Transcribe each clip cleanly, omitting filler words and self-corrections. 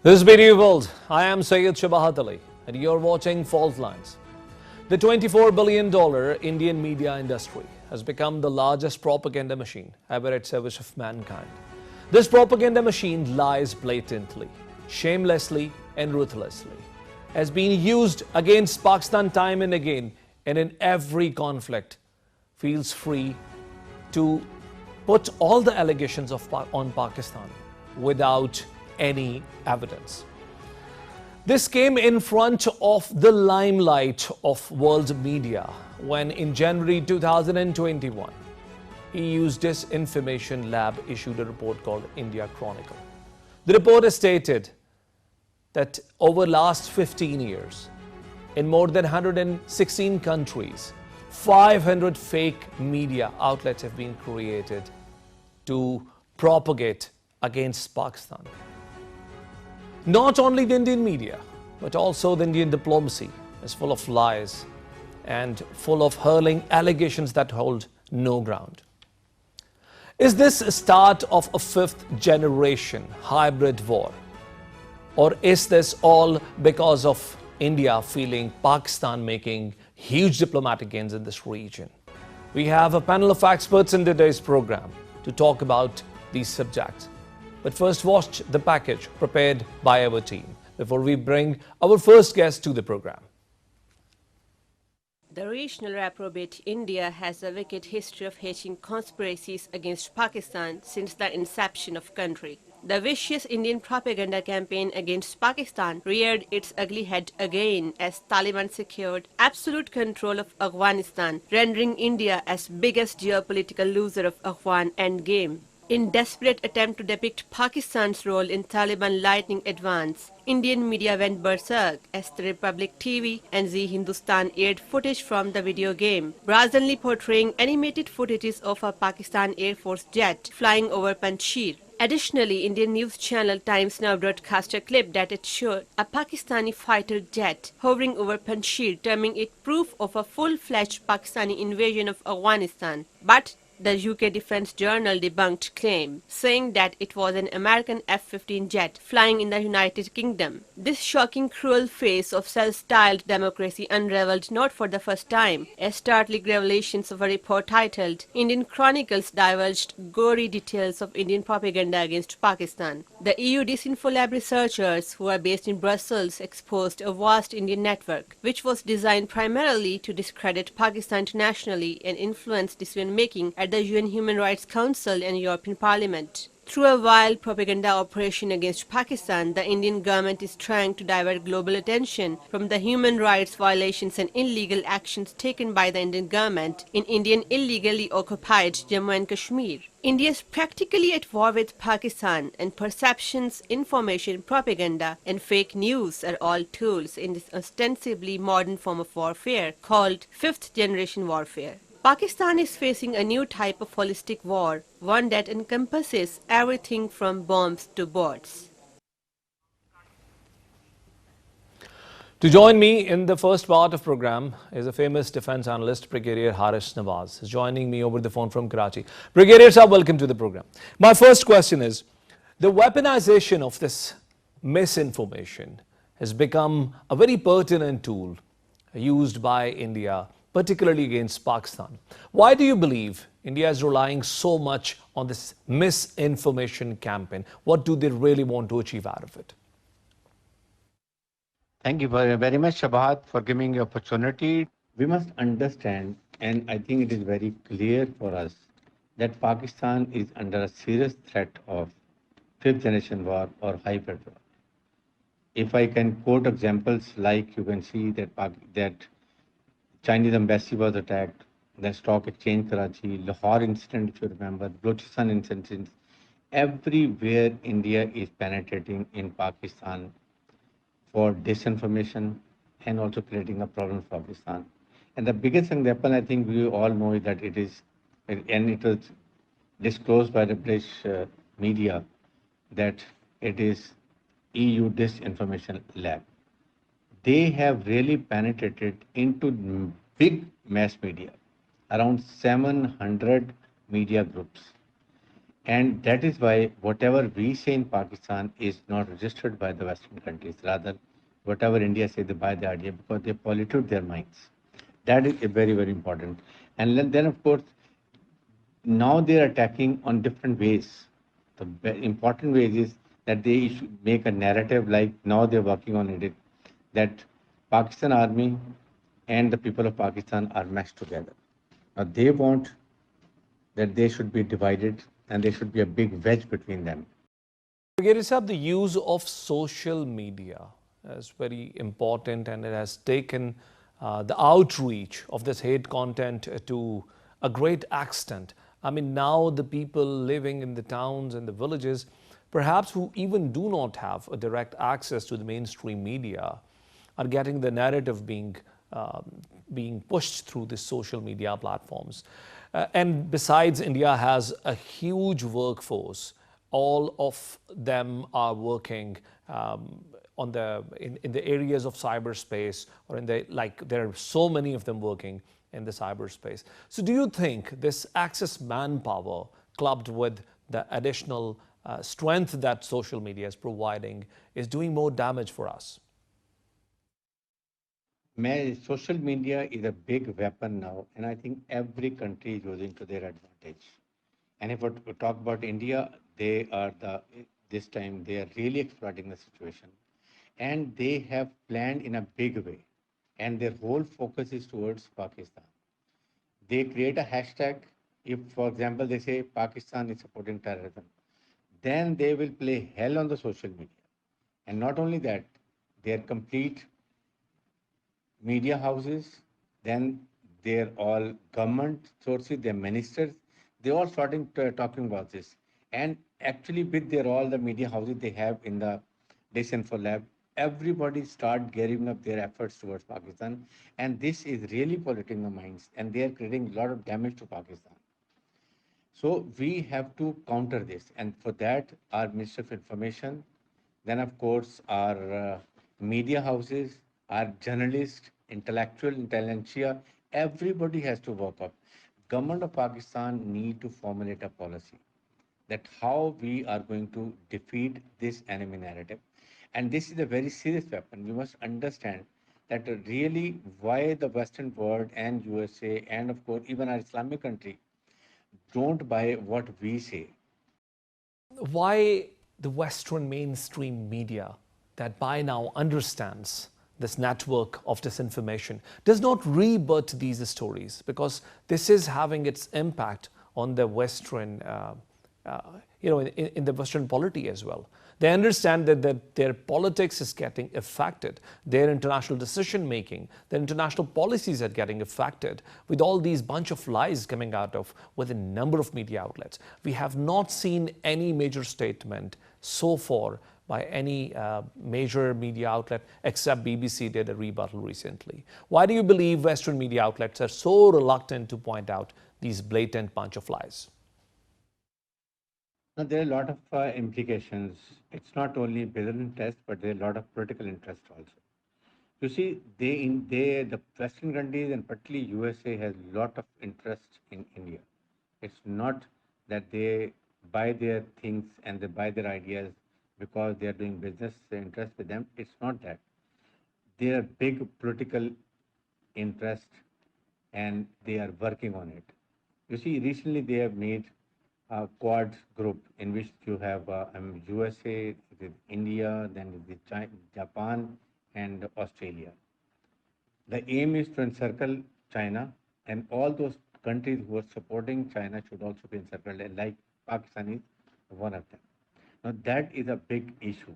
This is BDU World. I am Syed Shabahat Ali and you're watching Faultlines. The $24 billion Indian media industry has become the largest propaganda machine ever at service of mankind. This propaganda machine lies blatantly, shamelessly and ruthlessly, has been used against Pakistan time and again, and in every conflict feels free to put all the allegations on Pakistan without any evidence. This came in front of the limelight of world media when in January 2021, EU's Disinformation Lab issued a report called India Chronicle. The report stated that over last 15 years, in more than 116 countries, 500 fake media outlets have been created to propagate against Pakistan. Not only the Indian media, but also the Indian diplomacy is full of lies and full of hurling allegations that hold no ground. Is this a start of a fifth generation hybrid war? Or is this all because of India feeling Pakistan making huge diplomatic gains in this region? We have a panel of experts in today's program to talk about these subjects. But first, watch the package prepared by our team before we bring our first guest to the program. The regional reprobate India has a wicked history of hatching conspiracies against Pakistan since the inception of country. The vicious Indian propaganda campaign against Pakistan reared its ugly head again as Taliban secured absolute control of Afghanistan, rendering India as biggest geopolitical loser of Afghan endgame. In desperate attempt to depict Pakistan's role in Taliban lightning advance, Indian media went berserk as the Republic TV and Zee Hindustan aired footage from the video game, brazenly portraying animated footages of a Pakistan Air Force jet flying over Panjshir. Additionally, Indian news channel Times Now broadcast a clip that it showed a Pakistani fighter jet hovering over Panjshir, terming it proof of a full-fledged Pakistani invasion of Afghanistan. But the UK Defence Journal debunked claim, saying that it was an American F-15 jet flying in the United Kingdom. This shocking, cruel face of self-styled democracy unraveled not for the first time, as startling revelations of a report titled Indian Chronicles divulged gory details of Indian propaganda against Pakistan. The EU Disinfo Lab researchers, who are based in Brussels, exposed a vast Indian network, which was designed primarily to discredit Pakistan internationally and influence decision-making at the UN Human Rights Council and European Parliament. Through a wild propaganda operation against Pakistan, the Indian government is trying to divert global attention from the human rights violations and illegal actions taken by the Indian government in Indian illegally occupied Jammu and Kashmir. India is practically at war with Pakistan, and perceptions, information, propaganda, and fake news are all tools in this ostensibly modern form of warfare called fifth generation warfare. Pakistan is facing a new type of holistic war, one that encompasses everything from bombs to bots. To join me in the first part of the program is a famous defense analyst, Brigadier Haris Nawaz, is joining me over the phone from Karachi. Brigadier sir, welcome to the program. My first question is, the weaponization of this misinformation has become a very pertinent tool used by India, particularly against Pakistan. Why do you believe India is relying so much on this misinformation campaign? What do they really want to achieve out of it? Thank you very much, Shabahat, for giving the opportunity. We must understand, and I think it is very clear for us, that Pakistan is under a serious threat of fifth generation war or hybrid war. If I can quote examples, like you can see that Chinese embassy was attacked, the stock exchange Karachi, Lahore incident, if you remember, Balochistan incidents. Everywhere India is penetrating in Pakistan for disinformation and also creating a problem for Pakistan. And the biggest example, I think we all know, is that it is, and it was disclosed by the British media, that it is EU Disinformation Lab. They have really penetrated into big mass media, around 700 media groups. And that is why whatever we say in Pakistan is not registered by the Western countries. Rather, whatever India say, they buy the idea because they pollute their minds. That is very, very important. And then of course, now they are attacking on different ways. The important ways is that they should make a narrative like now they're working on it, that Pakistan army and the people of Pakistan are meshed together. Now they want that they should be divided and there should be a big wedge between them. Brigadier Saab, the use of social media is very important, and it has taken the outreach of this hate content to a great extent. I mean, now the people living in the towns and the villages, perhaps who even do not have a direct access to the mainstream media, are getting the narrative being pushed through the social media platforms. And besides, India has a huge workforce. All of them are working in the areas of cyberspace, or in the, like, there are so many of them working in the cyberspace. So do you think this excess manpower clubbed with the additional strength that social media is providing is doing more damage for us? Social media is a big weapon now, and I think every country is using to their advantage. And if we talk about India, they are this time they are really exploiting the situation, and they have planned in a big way, and their whole focus is towards Pakistan. They create a hashtag. If, for example, they say Pakistan is supporting terrorism, then they will play hell on the social media. And not only that, their complete media houses, then they're all government sources, they're ministers, they all starting talking about this. And actually, with their all the media houses they have in the Disinfo lab, everybody start gearing up their efforts towards Pakistan, and this is really polluting the minds, and they are creating a lot of damage to Pakistan. So we have to counter this, and for that, our Minister of Information, then of course our media houses, our journalists, intellectual intelligentsia, everybody has to work up. Government of Pakistan need to formulate a policy that how we are going to defeat this enemy narrative. And this is a very serious weapon. We must understand that really why the Western world and USA and of course even our Islamic country don't buy what we say. Why the Western mainstream media, that by now understands this network of disinformation, does not rebut these stories, because this is having its impact on the Western, in the Western polity as well. They understand that their politics is getting affected, their international decision making, their international policies are getting affected with all these bunch of lies coming out of with a number of media outlets. We have not seen any major statement so far by any major media outlet, except BBC did a rebuttal recently. Why do you believe Western media outlets are so reluctant to point out these blatant bunch of lies? Now, there are a lot of implications. It's not only business interest, but there are a lot of political interest also. You see, the Western countries and particularly USA has a lot of interest in India. It's not that they buy their things and they buy their ideas because they are doing business interest with them. It's not that. There are big political interest and they are working on it. You see, recently they have made a Quad group in which you have USA, India, then Japan, and Australia. The aim is to encircle China, and all those countries who are supporting China should also be encircled, and like Pakistan is one of them. Now, that is a big issue.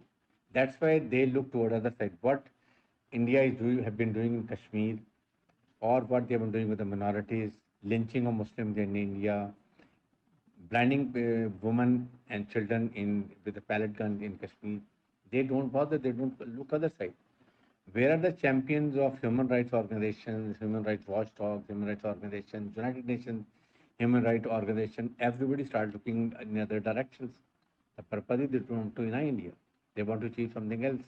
That's why they look toward other side. What India is doing, have been doing in Kashmir, or what they have been doing with the minorities, lynching of Muslims in India, blinding women and children in with a pellet gun in Kashmir. They don't bother. They don't look other side. Where are the champions of human rights organizations, human rights watchdogs, human rights organizations, United Nations human rights organization? Everybody start looking in other directions. The purpose is they don't want to deny India. They want to achieve something else.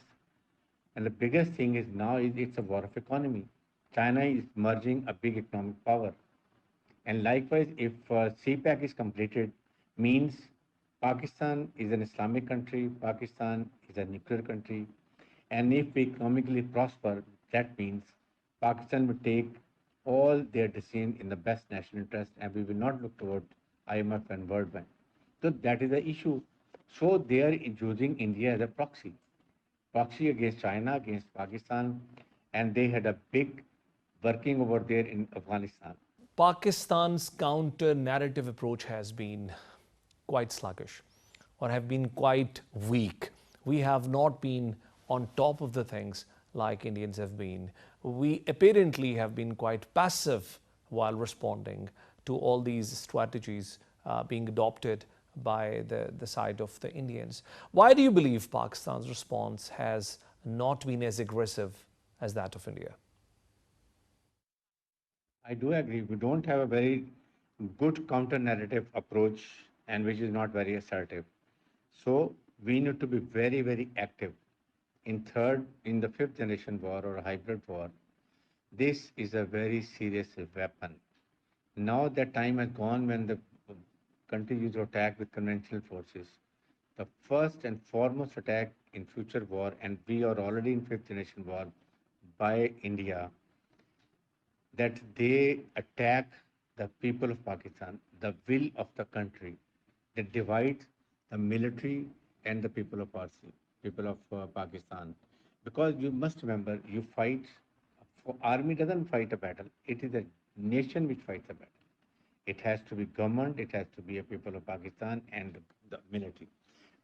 And the biggest thing is now is it's a war of economy. China is merging a big economic power. And likewise, if CPAC is completed, means Pakistan is an Islamic country, Pakistan is a nuclear country, and if we economically prosper, that means Pakistan will take all their decisions in the best national interest and we will not look toward IMF and World Bank. So that is the issue. So they are using India as a proxy against China, against Pakistan, and they had a big working over there in Afghanistan. Pakistan's counter narrative approach has been quite sluggish or have been quite weak. We have not been on top of the things like Indians have been. We apparently have been quite passive while responding to all these strategies being adopted by the side of the Indians. Why do you believe Pakistan's response has not been as aggressive as that of India? I do agree. We don't have a very good counter narrative approach and which is not very assertive. So we need to be very, very active. In the fifth generation war or hybrid war, this is a very serious weapon. Now that time has gone when the country used to attack with conventional forces. The first and foremost attack in future war, and we are already in fifth generation war by India, that they attack the people of Pakistan, the will of the country, that divides the military and the people of Pakistan. Because you must remember, you fight, army doesn't fight a battle, it is a nation which fights a battle. It has to be government, it has to be a people of Pakistan and the military.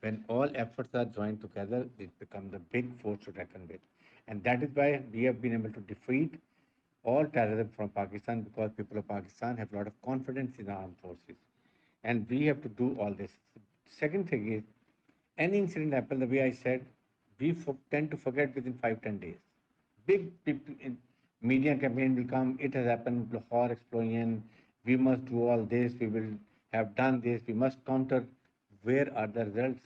When all efforts are joined together, it becomes a big force to reckon with. And that is why we have been able to defeat all terrorism from Pakistan because people of Pakistan have a lot of confidence in our armed forces. And we have to do all this. Second thing is, any incident happens, the way I said, we tend to forget within 5-10 days. Big people in media campaign will come, it has happened, Lahore explosion, we must do all this, we will have done this, we must counter. Where are the results?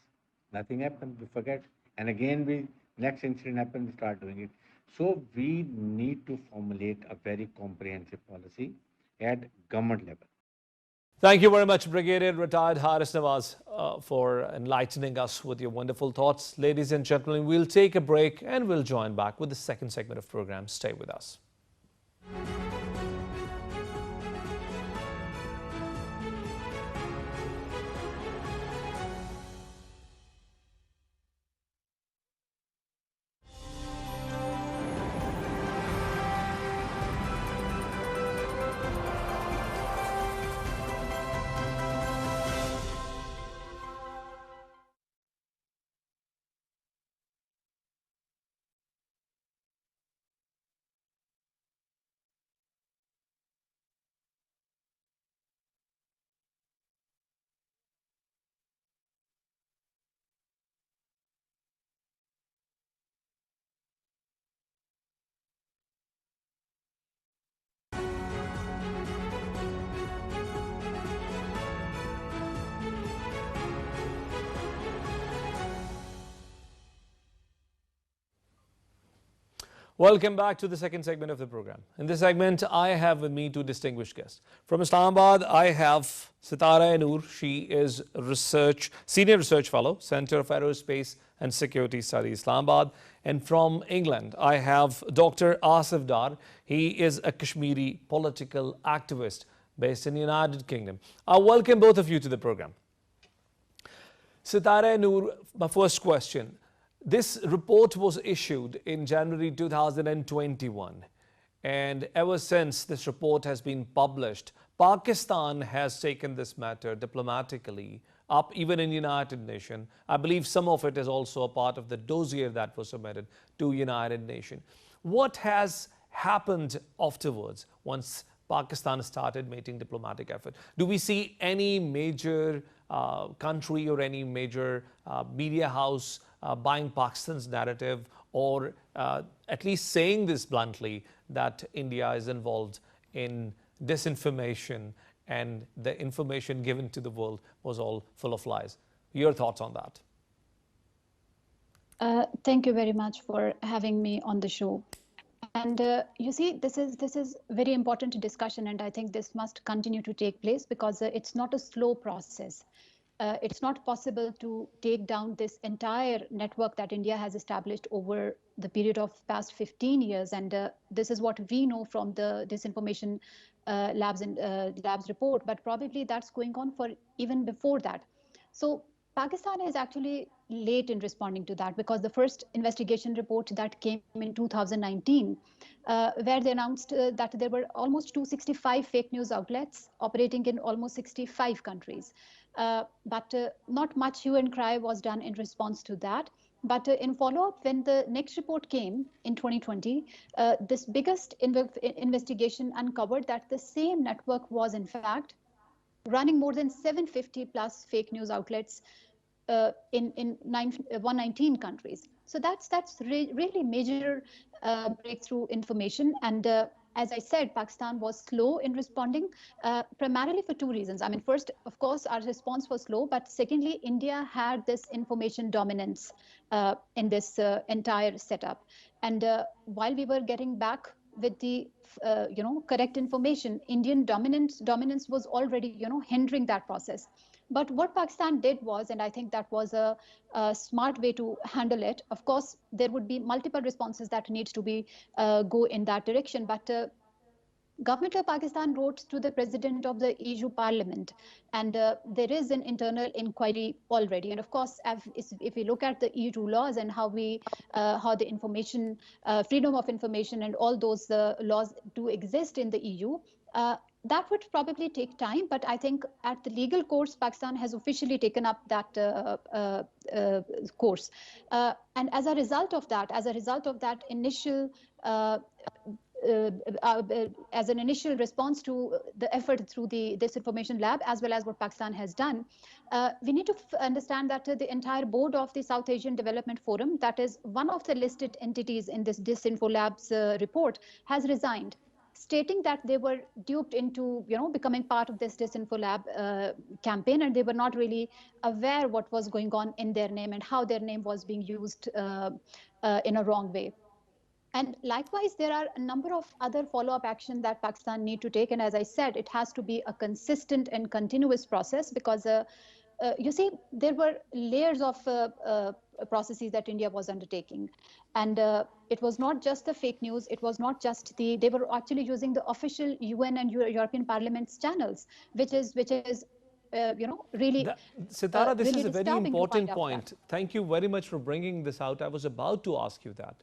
Nothing happened, we forget. And again, next incident happens, we start doing it. So we need to formulate a very comprehensive policy at government level. Thank you very much, Brigadier Retired Haris Nawaz, for enlightening us with your wonderful thoughts. Ladies and gentlemen, we'll take a break and we'll join back with the second segment of program. Stay with us. Welcome back to the second segment of the program. In this segment, I have with me two distinguished guests. From Islamabad, I have Sitara Noor. She is Senior Research Fellow, Center of Aerospace and Security Studies, Islamabad. And from England, I have Dr. Asif Dar. He is a Kashmiri political activist based in the United Kingdom. I welcome both of you to the program. Sitara Noor, my first question. This report was issued in January 2021, and ever since this report has been published, Pakistan has taken this matter diplomatically up even in United Nations. I believe some of it is also a part of the dossier that was submitted to United Nations. What has happened afterwards once Pakistan started making diplomatic effort? Do we see any major country or any major media house buying Pakistan's narrative, or at least saying this bluntly, that India is involved in disinformation and the information given to the world was all full of lies? Your thoughts on that? Thank you very much for having me on the show. And you see, this is very important discussion, and I think this must continue to take place because it's not a slow process. it's not possible to take down this entire network that India has established over the period of past 15 years. And this is what we know from the Disinformation Labs report, but probably that's going on for even before that. So Pakistan is actually late in responding to that, because the first investigation report that came in 2019, where they announced that there were almost 265 fake news outlets operating in almost 65 countries. But not much hue and cry was done in response to that. But in follow-up, when the next report came in 2020, this biggest investigation uncovered that the same network was in fact running more than 750 plus fake news outlets in 119 countries. So that's really major breakthrough information. And as I said, Pakistan was slow in responding, primarily for two reasons. I mean, first, of course, our response was slow, but secondly, India had this information dominance in this entire setup. And while we were getting back with the correct information, Indian dominance was already hindering that process. But what Pakistan did was, and I think that was a smart way to handle it. Of course, there would be multiple responses that needs to be go in that direction. But Government of Pakistan wrote to the President of the EU Parliament, and there is an internal inquiry already. And of course, if we look at the EU laws and how the information, freedom of information, and all those laws do exist in the EU, that would probably take time. But I think at the legal course, Pakistan has officially taken up that course, and as a result of that initial as an initial response to the effort through the Disinformation Lab, as well as what Pakistan has done, we need to understand that the entire board of the South Asian Development Forum, that is one of the listed entities in this Disinfo Lab's report, has resigned, stating that they were duped into becoming part of this Disinfo Lab campaign, and they were not really aware what was going on in their name and how their name was being used in a wrong way. And likewise, there are a number of other follow-up actions that Pakistan need to take. And as I said, it has to be a consistent and continuous process, because you see, there were layers of processes that India was undertaking. And it was not just the fake news. It was not just they were actually using the official UN and European Parliament's channels, which is really. Sitara, this really is a very disturbing to important find out point. that. Thank you very much for bringing this out. I was about to ask you that.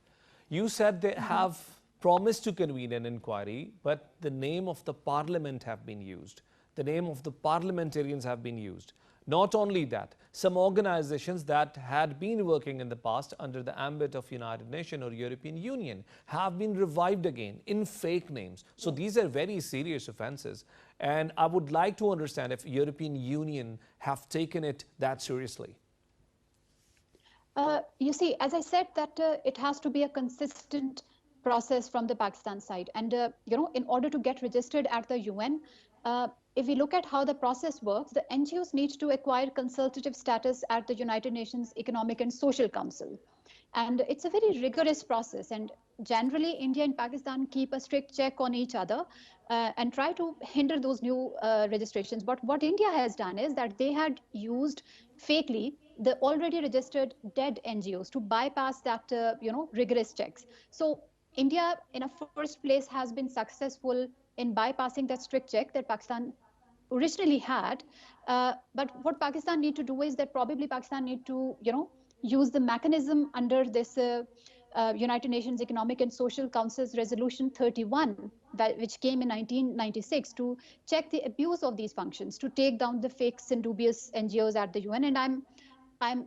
You said they have promised to convene an inquiry, but the name of the parliament have been used. The name of the parliamentarians have been used. Not only that, some organizations that had been working in the past under the ambit of United Nations or European Union have been revived again in fake names. So these are very serious offenses. And I would like to understand if European Union have taken it that seriously. You see, as I said, that it has to be a consistent process from the Pakistan side. And, in order to get registered at the UN, if we look at how the process works, the NGOs need to acquire consultative status at the United Nations Economic and Social Council. And it's a very rigorous process. And generally, India and Pakistan keep a strict check on each other and try to hinder those new registrations. But what India has done is that they had used fakely the already registered dead NGOs to bypass that, rigorous checks. So India, in a first place, has been successful in bypassing that strict check that Pakistan originally had. But what Pakistan need to do is that probably Pakistan need to, use the mechanism under this United Nations Economic and Social Council's Resolution 31, which came in 1996, to check the abuse of these functions, to take down the fakes and dubious NGOs at the UN. And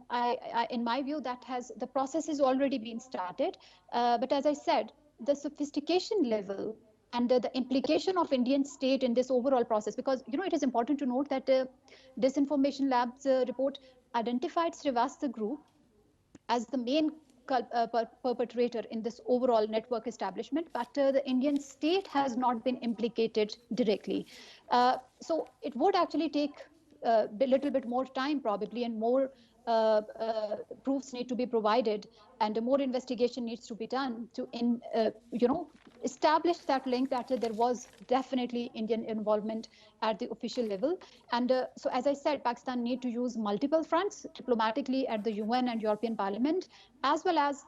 in my view, the process has already been started. But as I said, the sophistication level and the implication of Indian state in this overall process, because it is important to note that Disinformation Lab's report identified Srivastava Group as the main perpetrator in this overall network establishment, but the Indian state has not been implicated directly. So it would actually take a little bit more time probably, and more proofs need to be provided, and more investigation needs to be done to established that link that there was definitely Indian involvement at the official level. And so, as I said, Pakistan need to use multiple fronts diplomatically at the UN and European Parliament, as well as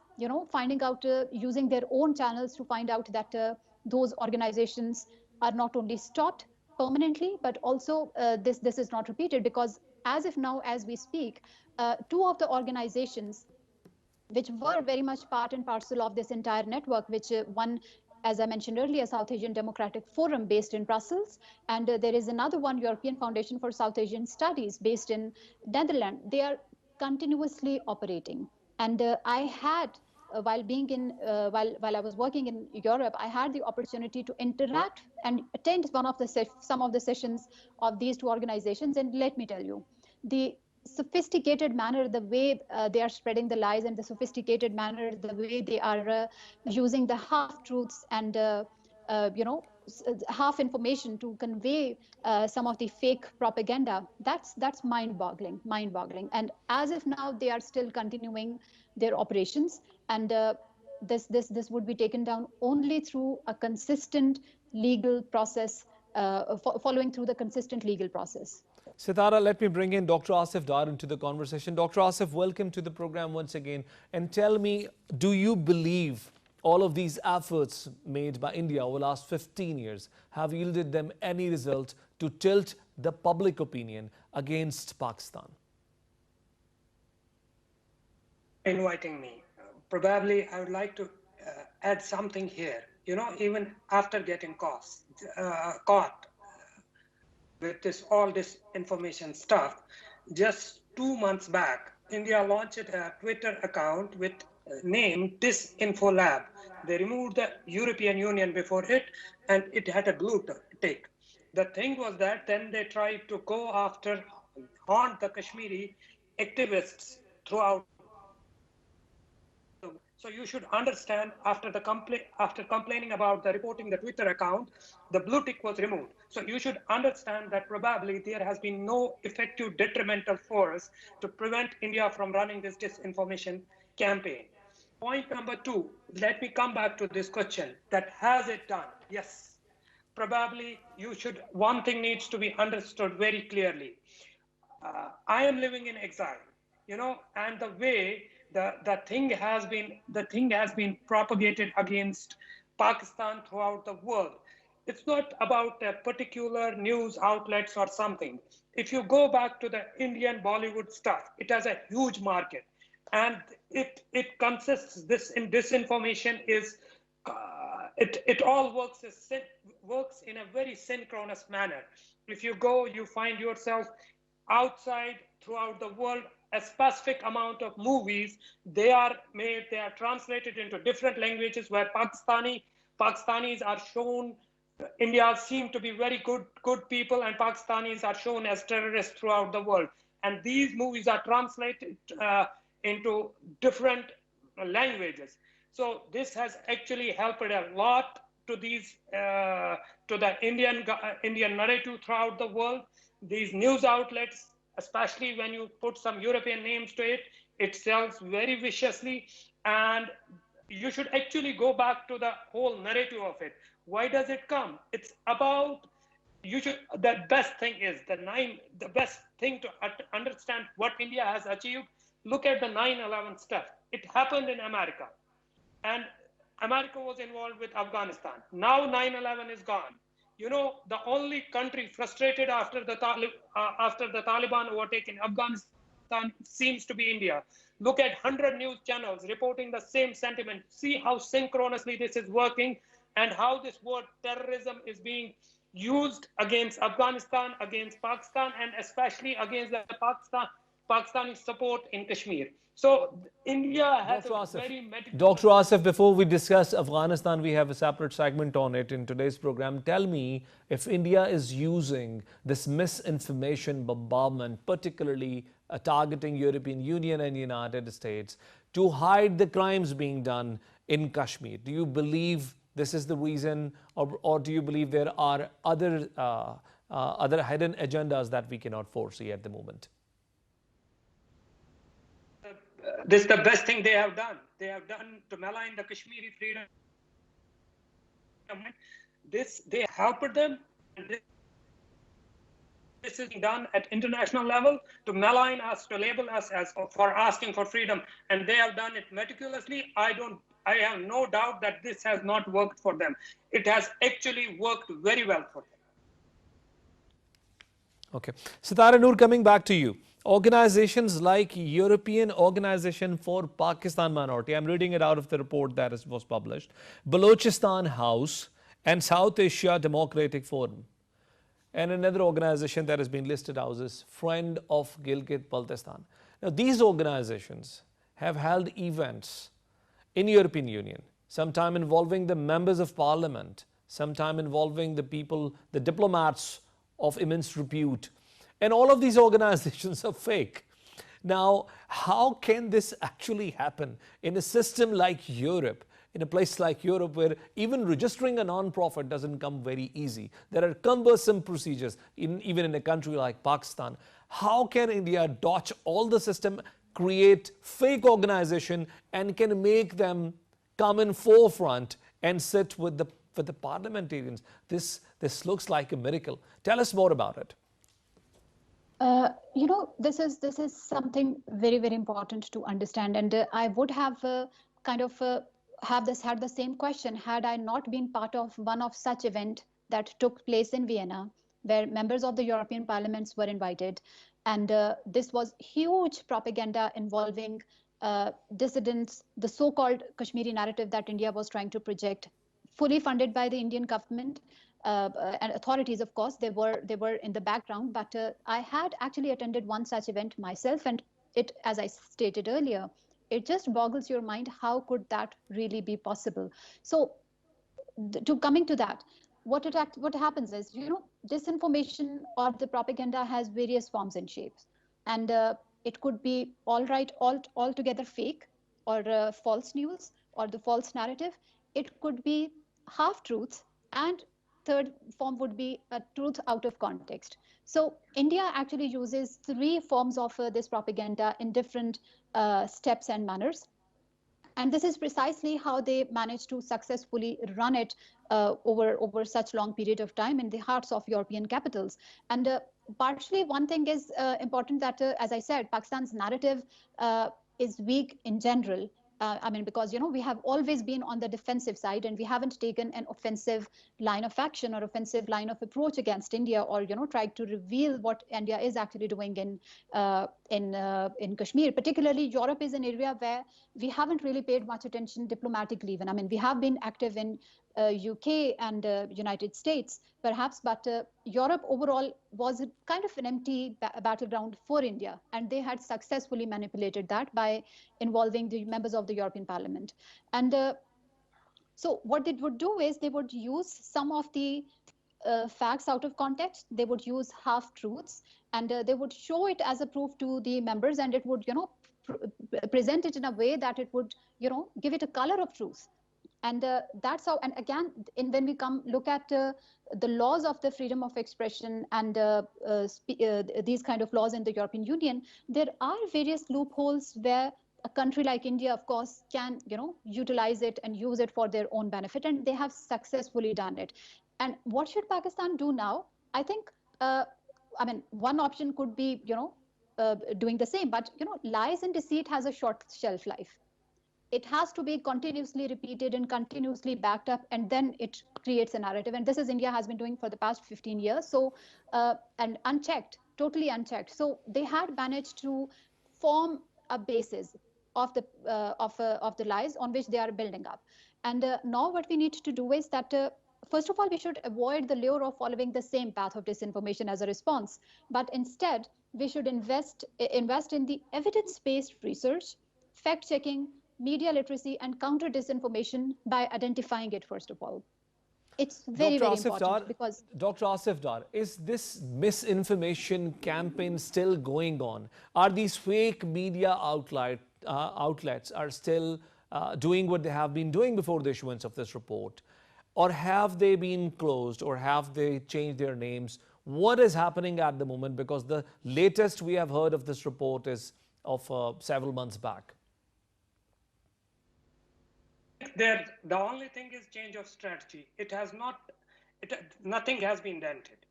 finding out using their own channels to find out that those organizations are not only stopped permanently, but also this is not repeated, because as if now as we speak, two of the organizations which were very much part and parcel of this entire network, which one, as I mentioned earlier, South Asian Democratic Forum based in Brussels, and there is another one, European Foundation for South Asian Studies based in Netherlands. They are continuously operating. And I had, while being in, while I was working in Europe, I had the opportunity to interact and attend some of the sessions of these two organizations. And let me tell you, the sophisticated manner, the way they are spreading the lies, and the sophisticated manner, the way they are using the half truths and half information to convey some of the fake propaganda, that's mind boggling. And as if now they are still continuing their operations, and this would be taken down only through a consistent legal process, following through the consistent legal process. Sitara, let me bring in Dr. Asif Dar into the conversation. Dr. Asif, welcome to the program once again. And tell me, do you believe all of these efforts made by India over the last 15 years have yielded them any result to tilt the public opinion against Pakistan? Inviting me. Probably I would like to add something here. Even after getting caught with all this information stuff, just 2 months back, India launched a Twitter account with name Disinfo Lab. They removed the European Union before it, and it had a blue tick. The thing was that then they tried to go after, haunt the Kashmiri activists throughout. So you should understand, after complaining about the reporting the Twitter account, the blue tick was removed. So you should understand that probably there has been no effective detrimental force to prevent India from running this disinformation campaign. Point number 2, let me come back to this question, that has it done? Yes. Probably one thing needs to be understood very clearly. I am living in exile, and the way the thing has been propagated against Pakistan throughout the world. It's not about a particular news outlets or something. If you go back to the Indian Bollywood stuff, it has a huge market, and it consists disinformation is it all works in a very synchronous manner. If you go, you find yourself outside throughout the world. A specific amount of movies, they are translated into different languages, where Pakistanis are shown, India seem to be very good people, and Pakistanis are shown as terrorists throughout the world. And these movies are translated into different languages. So this has actually helped a lot to the Indian narrative throughout the world. These news outlets, especially when you put some European names to it, it sells very viciously. And you should actually go back to the whole narrative of it. Why does it come? It's about, the best thing to understand what India has achieved. Look at the 9/11 stuff. It happened in America, and America was involved with Afghanistan. Now 9/11 is gone. The only country frustrated after the Taliban overtaken Afghanistan seems to be India. Look at 100 news channels reporting the same sentiment. See how synchronously this is working, and how this word terrorism is being used against Afghanistan, against Pakistan, and especially against the Pakistani support in Kashmir. So India has Dr. Asif, before we discuss Afghanistan, we have a separate segment on it in today's program. Tell me, if India is using this misinformation bombardment, particularly targeting European Union and United States, to hide the crimes being done in Kashmir, do you believe this is the reason, or do you believe there are other hidden agendas that we cannot foresee at the moment? This is the best thing they have done. They have done to malign the Kashmiri freedom They helped them, and this is being done at international level to malign us, to label us as for asking for freedom, and they have done it meticulously. I have no doubt that this has not worked for them. It has actually worked very well for them. Okay. Sitara Noor, coming back to you. Organizations like European Organization for Pakistan Minority, I'm reading it out of the report that was published, Balochistan House, and South Asia Democratic Forum. And another organization that has been listed out is Friend of Gilgit-Baltistan. Now, these organizations have held events in European Union, sometime involving the members of parliament, sometime involving the people, the diplomats of immense repute. And all of these organizations are fake. Now, how can this actually happen in a system like Europe, in a place like Europe where even registering a non-profit doesn't come very easy? There are cumbersome procedures, even in a country like Pakistan. How can India dodge all the system, create fake organization, and can make them come in forefront and sit with the parliamentarians? This looks like a miracle. Tell us more about it. This is something very, very important to understand, and I would have had the same question had I not been part of one of such event that took place in Vienna, where members of the European parliaments were invited, and this was huge propaganda involving dissidents, the so-called Kashmiri narrative that India was trying to project, fully funded by the Indian government. And authorities, of course, they were in the background. But I had actually attended one such event myself, and it, as I stated earlier, it just boggles your mind. How could that really be possible? So, to coming to that, what happens is, disinformation or the propaganda has various forms and shapes, and it could be altogether fake, or false news, or the false narrative. It could be half truths, and third form would be a truth out of context. So India actually uses three forms of this propaganda in different steps and manners. And this is precisely how they managed to successfully run it over such long period of time in the hearts of European capitals. And partially, one thing is important that, as I said, Pakistan's narrative is weak in general. Because we have always been on the defensive side, and we haven't taken an offensive line of action or offensive line of approach against India, or tried to reveal what India is actually doing in Kashmir. Particularly, Europe is an area where we haven't really paid much attention diplomatically. Even we have been active in UK and United States, perhaps, but Europe overall was kind of an empty battleground for India, and they had successfully manipulated that by involving the members of the European Parliament. And so what they would do is they would use some of the facts out of context. They would use half truths, and they would show it as a proof to the members, and it would present it in a way that it would give it a color of truth. And that's how, and again, when we look at the laws of the freedom of expression and these kind of laws in the European Union, there are various loopholes where a country like India, of course, can utilize it and use it for their own benefit, and they have successfully done it. And what should Pakistan do now? I think, one option could be doing the same, but lies and deceit has a short shelf life. It has to be continuously repeated and continuously backed up, and then it creates a narrative. And this is India has been doing for the past 15 years. So, and unchecked, totally unchecked. So they had managed to form a basis of the lies on which they are building up. And now what we need to do is that, first of all, we should avoid the lure of following the same path of disinformation as a response. But instead, we should invest in the evidence-based research, fact-checking, media literacy, and counter disinformation by identifying it, first of all. It's very, very important because... Dr. Asif Dar, is this misinformation campaign still going on? Are these fake media outlets are still doing what they have been doing before the issuance of this report? Or have they been closed, or have they changed their names? What is happening at the moment? Because the latest we have heard of this report is of several months back. the only thing is change of strategy. It has not, nothing has been dented.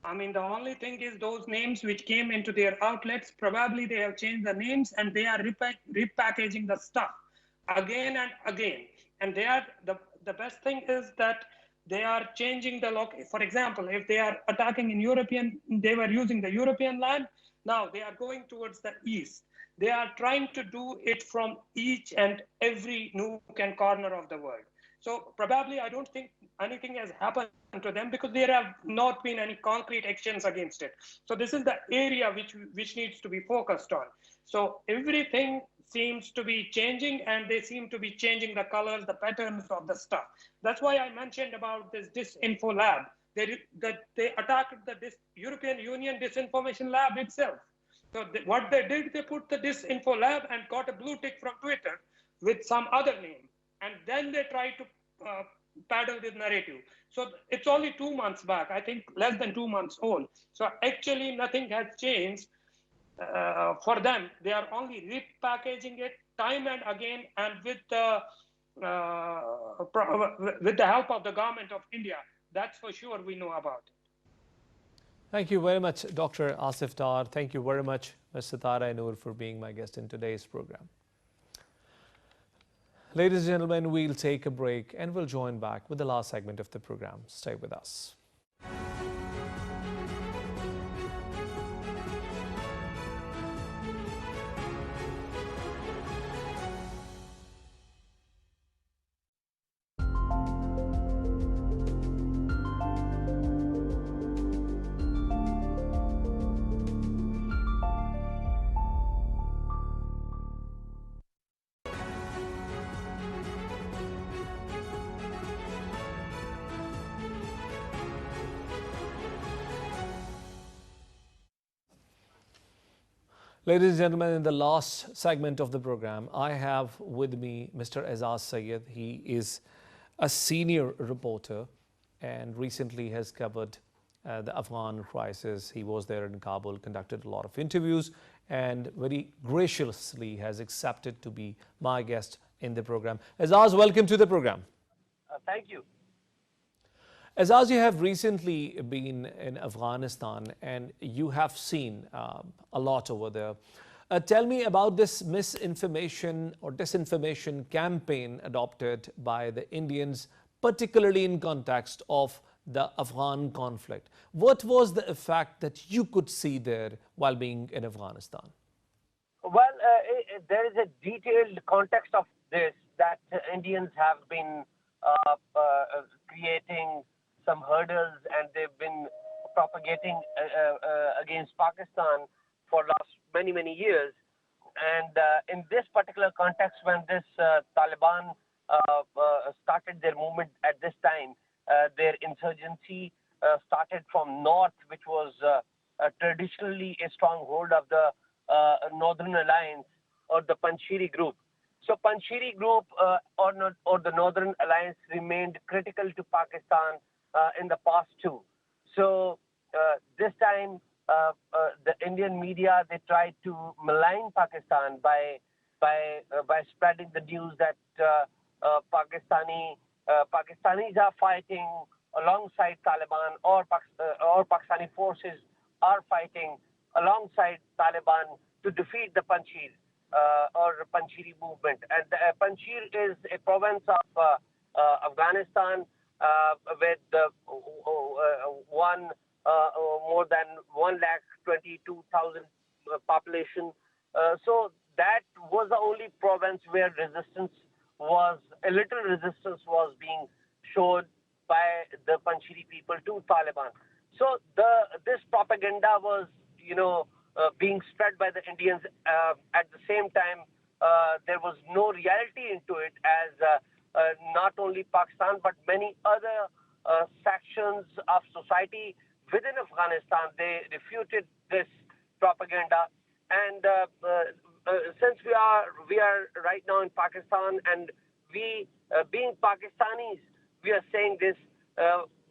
I mean, the only thing is those names which came into their outlets, probably they have changed the names and they are repackaging the stuff again and again. And they are, the best thing is that they are changing the for example, if they are attacking in European, they were using the European land, now they are going towards the east. They are trying to do it from each and every nook and corner of the world. So probably I don't think anything has happened to them because there have not been any concrete actions against it. So this is the area which needs to be focused on. So everything seems to be changing, and they seem to be changing the colors, the patterns of the stuff. That's why I mentioned about this Disinfo lab. They attacked the European Union Disinformation Lab itself. So what they did, they put the Disinfo lab and got a blue tick from Twitter with some other name. And then they tried to paddle this narrative. So it's only 2 months back, I think less than 2 months old. So actually nothing has changed for them. They are only repackaging it time and again, and with the help of the government of India. That's for sure we know about it. Thank you very much, Dr. Asif Dar. Thank you very much, Ms. Sitara Noor, for being my guest in today's program. Ladies and gentlemen, we'll take a break and we'll join back with the last segment of the program. Stay with us. Ladies and gentlemen, in the last segment of the program, I have with me Mr. Azaz Syed. He is a senior reporter and recently has covered the Afghan crisis. He was there in Kabul, conducted a lot of interviews, and very graciously has accepted to be my guest in the program. Azaz, welcome to the program. Thank you. Azaz, you have recently been in Afghanistan and you have seen a lot over there. Tell me about this misinformation or disinformation campaign adopted by the Indians, particularly in context of the Afghan conflict. What was the effect that you could see there while being in Afghanistan? Well, there is a detailed context of this that Indians have been creating some hurdles, and they've been propagating against Pakistan for last many years. And in this particular context, when this Taliban started their movement at this time, their insurgency started from north, which was traditionally a stronghold of the Northern Alliance or the Panjshiri group. So Panjshiri group or the Northern Alliance remained critical to Pakistan in the past too. So this time the Indian media, they tried to malign Pakistan by spreading the news that Pakistanis are fighting alongside Taliban, or Pakistani forces are fighting alongside Taliban to defeat the Panjshir or Panjshiri movement. And Panjshir is a province of Afghanistan with more than 122,000 population. So that was the only province where a little resistance was being shown by the Panjshiri people to Taliban. So this propaganda was, being spread by the Indians. At the same time, there was no reality into it, as not only Pakistan but many other sections of society within Afghanistan, they refuted this propaganda. And since we are right now in Pakistan, and we being Pakistanis, we are saying this,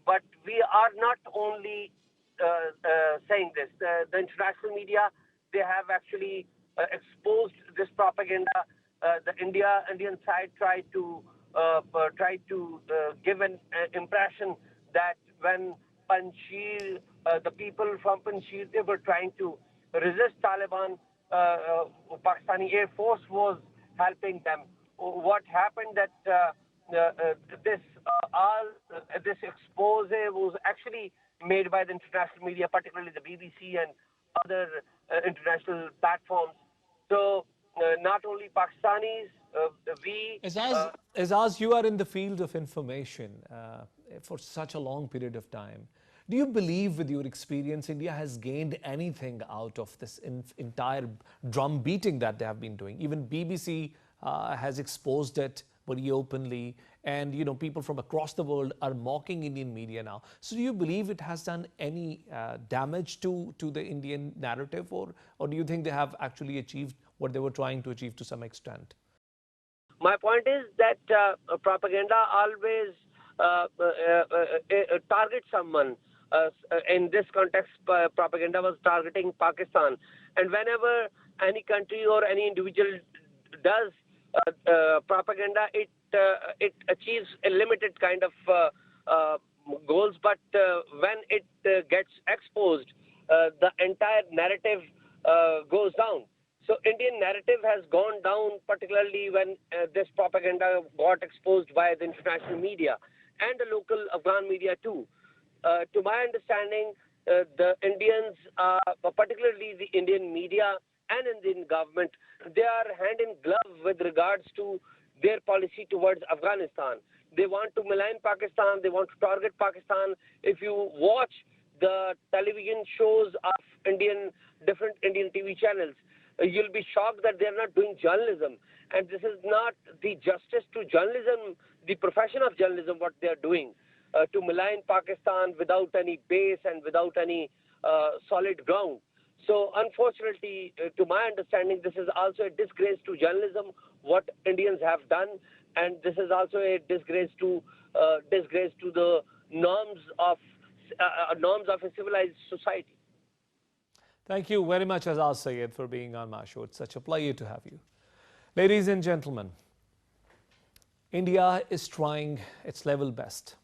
but we are not only saying this. The international media, they have actually exposed this propaganda. The Indian side tried to tried to give an impression that when Panjshir, the people from Panjshir, they were trying to resist Taliban, Pakistani Air Force was helping them. What happened that this this expose was actually made by the international media, particularly the BBC and other international platforms. So not only Pakistanis, we As you are in the field of information for such a long period of time, do you believe, with your experience, India has gained anything out of this entire drum beating that they have been doing? Even BBC has exposed it very openly, and people from across the world are mocking Indian media now. So, do you believe it has done any damage to the Indian narrative, or do you think they have actually achieved what they were trying to achieve to some extent? My point is that propaganda always targets someone. In this context, propaganda was targeting Pakistan. And whenever any country or any individual does propaganda, it achieves a limited kind of goals. But when it gets exposed, the entire narrative goes down. So Indian narrative has gone down, particularly when this propaganda got exposed by the international media and the local Afghan media too. To my understanding, the Indians, particularly the Indian media and Indian government, they are hand in glove with regards to their policy towards Afghanistan. They want to malign Pakistan. They want to target Pakistan. If you watch the television shows of different Indian TV channels, you'll be shocked that they're not doing journalism. And this is not the justice to journalism, the profession of journalism, what they're doing. To malign Pakistan without any base and without any solid ground. So unfortunately, to my understanding, this is also a disgrace to journalism, what Indians have done, and this is also a disgrace to the norms of a civilized society. Thank you very much, Azaz Sayed, for being on my show. It's such a pleasure to have you. Ladies and gentlemen, India is trying its level best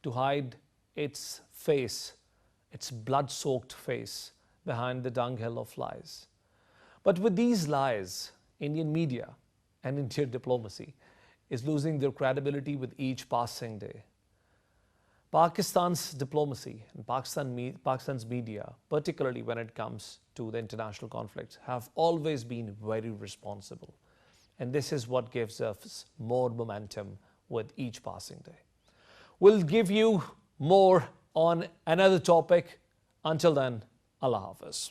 to hide its face, its blood-soaked face, behind the dunghill of lies. But with these lies, Indian media and Indian diplomacy is losing their credibility with each passing day. Pakistan's diplomacy and Pakistan's media, particularly when it comes to the international conflicts, have always been very responsible. And this is what gives us more momentum with each passing day. We'll give you more on another topic. Until then, Allah Hafiz.